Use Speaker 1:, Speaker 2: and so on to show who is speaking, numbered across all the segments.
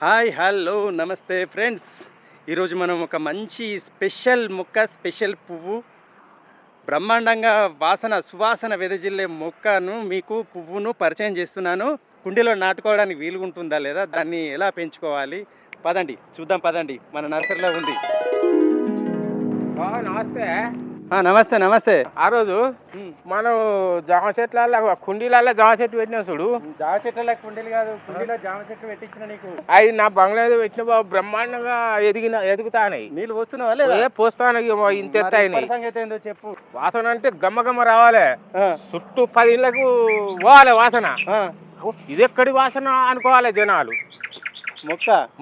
Speaker 1: Hi hello నమస్తే friends. ఈరోజు మనం ఒక మంచి స్పెషల్ మొక్క, స్పెషల్ పువ్వు, బ్రహ్మాండంగా సువాసన వెదజిల్లే మొక్కను మీకు పువ్వును పరిచయం చేస్తున్నాను. కుండీలో నాటుకోవడానికి వీలుగా ఉంటుందా లేదా, దాన్ని ఎలా పెంచుకోవాలి, పదండి చూద్దాం. పదండి, మన నర్సరీలో ఉంది.
Speaker 2: నమస్తే.
Speaker 1: నమస్తే నమస్తే.
Speaker 2: ఆ రోజు మనం జామ చెట్ల కుండీలలో జామ చెట్టు పెట్టినా చూడు.
Speaker 1: జామ చెట్ల కుండీలు కాదు, కుండీలో జామ చెట్టు పెట్టించిన నీకు.
Speaker 2: అవి నా బంగ్లా పెట్టిన బాబు బ్రహ్మాండంగా ఎదుగుతాయి.
Speaker 1: నీళ్ళు పోస్తున్నావా లేదా?
Speaker 2: పోస్తాను ఇంత ఎత్తాయి.
Speaker 1: సంగతి ఏందో చెప్పు.
Speaker 2: వాసన అంటే గమ్మ రావాలి. చుట్టూ 10 ఇళ్ళకు పోవాలి వాసన. ఇది ఎక్కడి వాసన అనుకోవాలి జనాలు.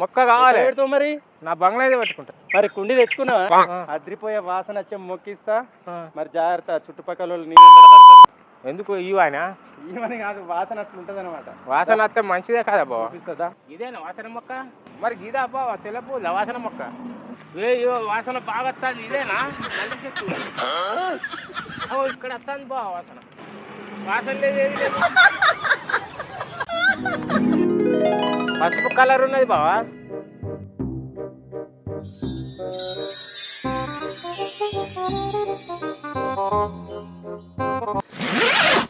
Speaker 2: మొక్క కావాలి
Speaker 1: మరి.
Speaker 2: నా బంగ్లా పెట్టుకుంటా.
Speaker 1: మరి కుండీ తెచ్చుకున్నావా? అద్రిపోయే వాసన వచ్చే మొక్కిస్తా. మరి జాగ్రత్త, చుట్టుపక్కల వాళ్ళు నీళ్ళు పడతారు.
Speaker 2: ఎందుకు ఇవని
Speaker 1: కాదు, వాసన అట్లా ఉంటది అనమాట.
Speaker 2: వాసన వస్తే మంచిదే కదా బాబా. ఇదేనా వాసన మొక్క? మరి గీదా బాబా తెలపు వాసన మొక్క. వాసన బాగా వస్తుంది. ఇదేనా చెట్టు? ఇక్కడ వస్తుంది బాబా వాసన. వాసన లేదు. పసుపు కలర్ ఉన్నది బావా.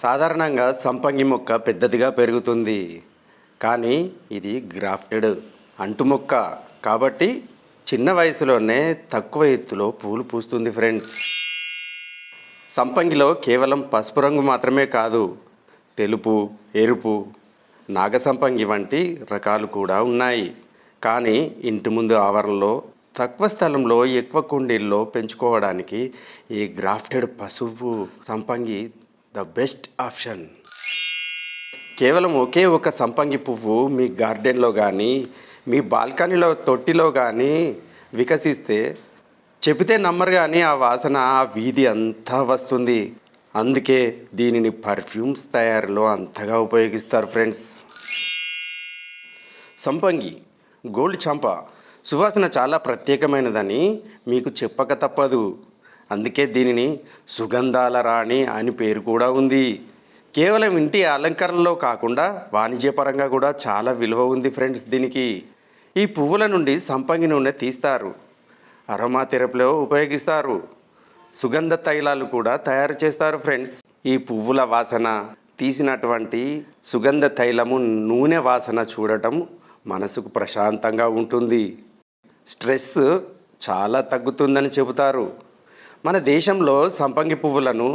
Speaker 1: సాధారణంగా సంపంగి మొక్క పెద్దదిగా పెరుగుతుంది, కానీ ఇది గ్రాఫ్టెడ్ అంటు మొక్క కాబట్టి చిన్న వయసులోనే తక్కువ ఎత్తులో పూలు పూస్తుంది ఫ్రెండ్స్. సంపంగిలో కేవలం పసుపు రంగు మాత్రమే కాదు, తెలుపు, ఎరుపు, నాగసంపంగి వంటి రకాలు కూడా ఉన్నాయి. కానీ ఇంటి ముందు ఆవరణలో తక్కువ స్థలంలో ఎక్కువ కుండీల్లో పెంచుకోవడానికి ఈ గ్రాఫ్టెడ్ పసుపు సంపంగి ద బెస్ట్ ఆప్షన్. కేవలం ఒకే ఒక సంపంగి పువ్వు మీ గార్డెన్లో కానీ మీ బాల్కనీలో తొట్టిలో కానీ వికసిస్తే చెబితే నమ్మరు, కానీ ఆ వాసన ఆ వీధి అంతా వస్తుంది. అందుకే దీనిని పర్ఫ్యూమ్స్ తయారీలో అంతగా ఉపయోగిస్తారు ఫ్రెండ్స్. సంపంగి, గోల్డ్ చంప సువాసన చాలా ప్రత్యేకమైనదని మీకు చెప్పక తప్పదు. అందుకే దీనిని సుగంధాల రాణి అని పేరు కూడా ఉంది. కేవలం ఇంటి అలంకరణలో కాకుండా వాణిజ్యపరంగా కూడా చాలా విలువ ఉంది ఫ్రెండ్స్ దీనికి. ఈ పువ్వుల నుండి సంపంగి నూనె తీస్తారు, అరోమా థెరపీలో ఉపయోగిస్తారు, సుగంధ తైలాలు కూడా తయారు చేస్తారు ఫ్రెండ్స్. ఈ పువ్వుల వాసన తీసినటువంటి సుగంధ తైలము నూనె వాసన చూడటం మనసుకు ప్రశాంతంగా ఉంటుంది. స్ట్రెస్ చాలా తగ్గుతుందని చెబుతారు. మన దేశంలో సంపంగి పువ్వులను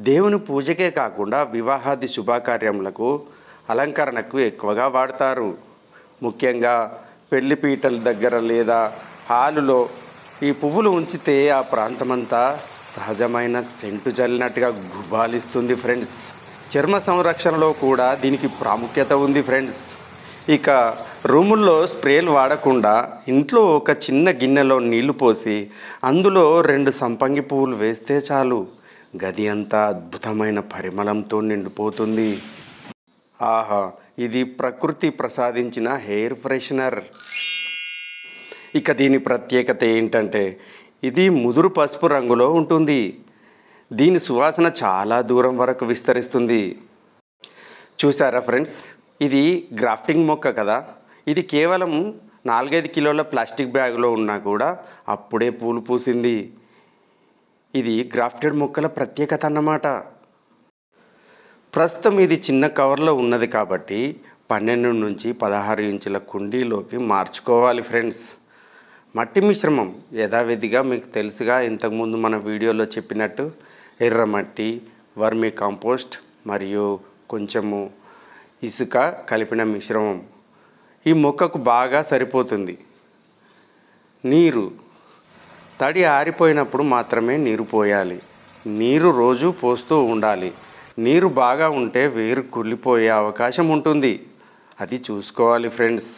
Speaker 1: దేవుని పూజకే కాకుండా వివాహాది శుభకార్యములకు, అలంకరణకు ఎక్కువగా వాడతారు. ముఖ్యంగా పెళ్లిపీటల దగ్గర లేదా హాలులో ఈ పువ్వులు ఉంచితే ఆ ప్రాంతమంతా సహజమైన సెంటు జల్లినట్టుగా గుబాలిస్తుంది ఫ్రెండ్స్. చర్మ సంరక్షణలో కూడా దీనికి ప్రాముఖ్యత ఉంది ఫ్రెండ్స్. ఇక రూముల్లో స్ప్రేలు వాడకుండా ఇంట్లో ఒక చిన్న గిన్నెలో నీళ్లు పోసి అందులో 2 సంపంగి పువ్వులు వేస్తే చాలు, గది అంతా అద్భుతమైన పరిమళంతో నిండిపోతుంది. ఆహా, ఇది ప్రకృతి ప్రసాదించిన హెయిర్ ఫ్రెషనర్. ఇక దీని ప్రత్యేకత ఏంటంటే ఇది ముదురు పసుపు రంగులో ఉంటుంది. దీని సువాసన చాలా దూరం వరకు విస్తరిస్తుంది. చూసారా ఫ్రెండ్స్, ఇది గ్రాఫ్టింగ్ మొక్క కదా. ఇది కేవలం 4-5 కిలోల ప్లాస్టిక్ బ్యాగులో ఉన్నా కూడా అప్పుడే పూలు పూసింది. ఇది గ్రాఫ్టెడ్ మొక్కల ప్రత్యేకత అన్నమాట. ప్రస్తుతం ఇది చిన్న కవర్లో ఉన్నది కాబట్టి 12 నుంచి 16 ఇంచుల కుండీలోకి మార్చుకోవాలి ఫ్రెండ్స్. మట్టి మిశ్రమం యథావిధిగా మీకు తెలుసుగా, ఇంతకుముందు మన వీడియోలో చెప్పినట్టు ఎర్రమట్టి, వర్మీ కంపోస్ట్ మరియు కొంచెము ఇసుక కలిపిన మిశ్రమం ఈ మొక్కకు బాగా సరిపోతుంది. నీరు తడి ఆరిపోయినప్పుడు మాత్రమే నీరు పోయాలి. నీరు రోజు పోస్తూ ఉండాలి. నీరు బాగా ఉంటే వేరు కుళ్ళిపోయే అవకాశం ఉంటుంది, అది చూసుకోవాలి ఫ్రెండ్స్.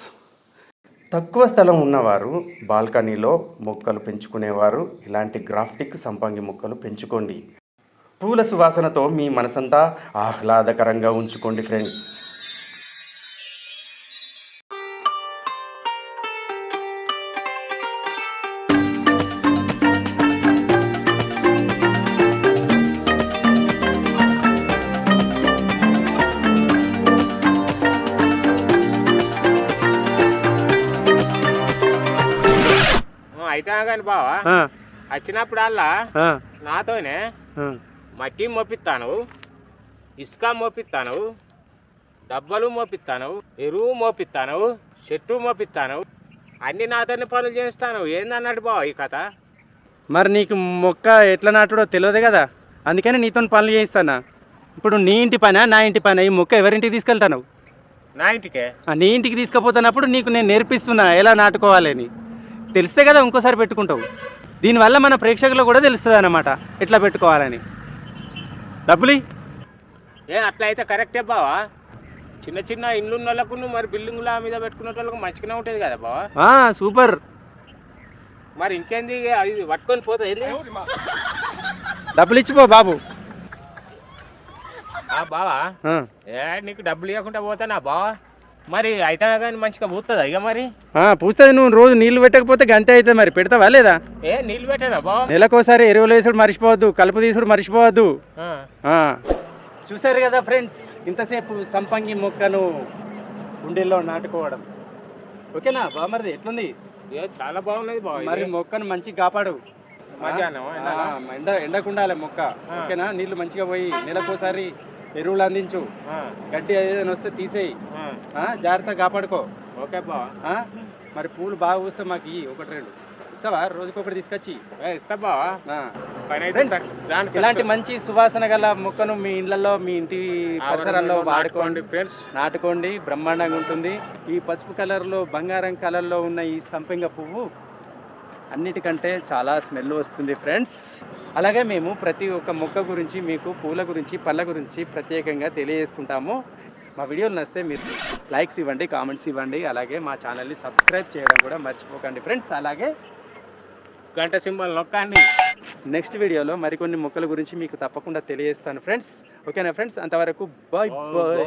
Speaker 1: తక్కువ స్థలం ఉన్నవారు బాల్కనీలో మొక్కలు పెంచుకునేవారు ఇలాంటి గ్రాఫ్టిక్ సంపంగి మొక్కలు పెంచుకోండి. పూల సువాసనతో మీ మనసంతా ఆహ్లాదకరంగా ఉంచుకోండి ఫ్రెండ్స్.
Speaker 2: అయితే కానీ బావా
Speaker 1: ఆ,
Speaker 2: వచ్చినప్పుడు అలా
Speaker 1: ఆ,
Speaker 2: నాతోనే
Speaker 1: ఆ.
Speaker 2: మట్టి మోపిస్తాను, ఇసుక మోపిస్తాను, డబ్బలు మోపిస్తాను, ఎరువు మోపిస్తాను, చెట్టు మోపిస్తాను, అన్ని నాతోనే పనులు చేస్తాను. ఏందన్నాడు బావ ఈ కథ?
Speaker 1: మరి నీకు మొక్క ఎట్లా నాటుడో తెలియదు కదా, అందుకని నీతో పనులు చేయిస్తానా. ఇప్పుడు నీ ఇంటి పనా నా ఇంటి పనా, ఈ మొక్క ఎవరింటికి తీసుకెళ్తాను?
Speaker 2: నా ఇంటికే.
Speaker 1: నీ ఇంటికి తీసుకుపోతున్నప్పుడు నీకు నేను నేర్పిస్తున్నా ఎలా నాటుకోవాలని. తెలిస్తే కదా ఇంకోసారి పెట్టుకుంటావు. దీనివల్ల మన ప్రేక్షకులు కూడా తెలుస్తుంది అన్నమాట ఎట్లా పెట్టుకోవాలని. డబ్బులు
Speaker 2: అట్లా అయితే కరెక్టే బావా. చిన్న చిన్న ఇండ్లు ఉన్న వాళ్ళకు మరి బిల్డింగ్ల మీద పెట్టుకునే వాళ్ళకు మంచిగానే ఉంటుంది కదా బావా.
Speaker 1: సూపర్.
Speaker 2: మరి ఇంకేంది అది పట్టుకొని పోతుంది.
Speaker 1: డబ్బులు ఇచ్చిపో బాబు.
Speaker 2: బావా నీకు డబ్బులు ఇవ్వకుండా పోతానా బావా? మరి అయితే కానీ మంచిగా పూస్తుందా ఇక? మరి
Speaker 1: పూస్తుంది. నువ్వు రోజు నీళ్లు పెట్టకపోతే గంతే అవుతుంది. మరి పెడతావా లేదా?
Speaker 2: నీళ్ళు పెట్టానా బావా?
Speaker 1: నెలకోసారి ఎరువులు వేసుడు మర్చిపోవద్దు, కలుపు తీసుడు మర్చిపోవద్దు. చూసారు కదా ఫ్రెండ్స్, ఇంతసేపు సంపంగి మొక్కను గుండెల్లో నాటుకోవడం. ఓకేనా బామరిది, ఎట్లుంది?
Speaker 2: చాలా బాగున్నది బావ.
Speaker 1: మరి మొక్కను మంచిగా కాపాడు.
Speaker 2: మధ్యాహ్నం
Speaker 1: ఎండకుండాలి మొక్క. ఓకేనా? నీళ్లు మంచిగా పోయి నెలకోసారి ఎరువులు అందించు. గడ్డి ఏదైనా వస్తే తీసేయి. జాగ్రత్తగా కాపాడుకో.
Speaker 2: ఓకే బావా.
Speaker 1: మరి పూలు బాగా పూస్తే మాకు ఒకటి రెండు ఇస్తావా? రోజుకొకటి తీసుకొచ్చి
Speaker 2: ఇస్తా బావా.
Speaker 1: ఇలాంటి మంచి సువాసన గల మొక్కను మీ ఇళ్లలో, మీ ఇంటి పరిసరాల్లో వాడుకోండి ఫ్రెండ్స్, నాటుకోండి. బ్రహ్మాండంగా ఉంటుంది. ఈ పసుపు కలర్లో, బంగారం కలర్లో ఉన్న ఈ సంపెంగ పువ్వు అన్నిటికంటే చాలా స్మెల్ వస్తుంది ఫ్రెండ్స్. అలాగే మేము ప్రతి ఒక్క మొక్క గురించి, మీకు పూల గురించి, పళ్ళ గురించి ప్రత్యేకంగా తెలియజేస్తుంటాము. మా వీడియోలు నచ్చితే మీరు లైక్స్ ఇవ్వండి, కామెంట్స్ ఇవ్వండి. అలాగే మా ఛానల్ని సబ్స్క్రైబ్ చేయడం కూడా మర్చిపోకండి ఫ్రెండ్స్. అలాగే
Speaker 2: గంట సింబల్ నొక్కండి.
Speaker 1: నెక్స్ట్ వీడియోలో మరికొన్ని మొక్కల గురించి మీకు తప్పకుండా తెలియజేస్తాను ఫ్రెండ్స్. ఓకేనా ఫ్రెండ్స్? అంతవరకు బాయ్ బాయ్.